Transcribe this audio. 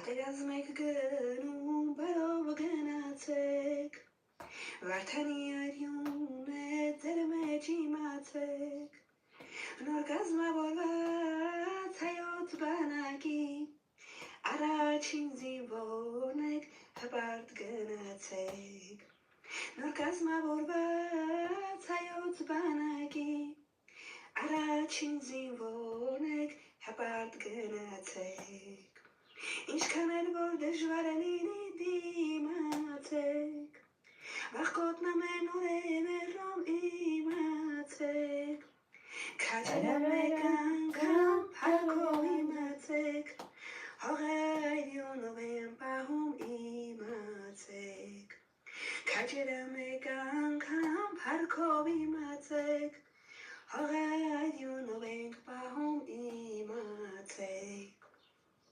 Պատերազմեք գնում բարով գնացեք Վարդանի արյուն է ձեր մեջ իմացեք Նոր կազմավորված հայոց բանակի Առաջին զինվորն եք հպարտ գնացեք Նոր կազմավորված հայոց բանակի Առաջին զինվորն եք հպարտ գնացեք Ինչքան էլ որ դժվար է լինի դիմացեք Վախկոտնը մենուր է մերում իմացեք Քաջերը մեկ անգամ փառքով իմացեք Հողայունով եմ պահում իմացեք Քաջերը մեկ անգամ փառքով իմացեք Հողայունով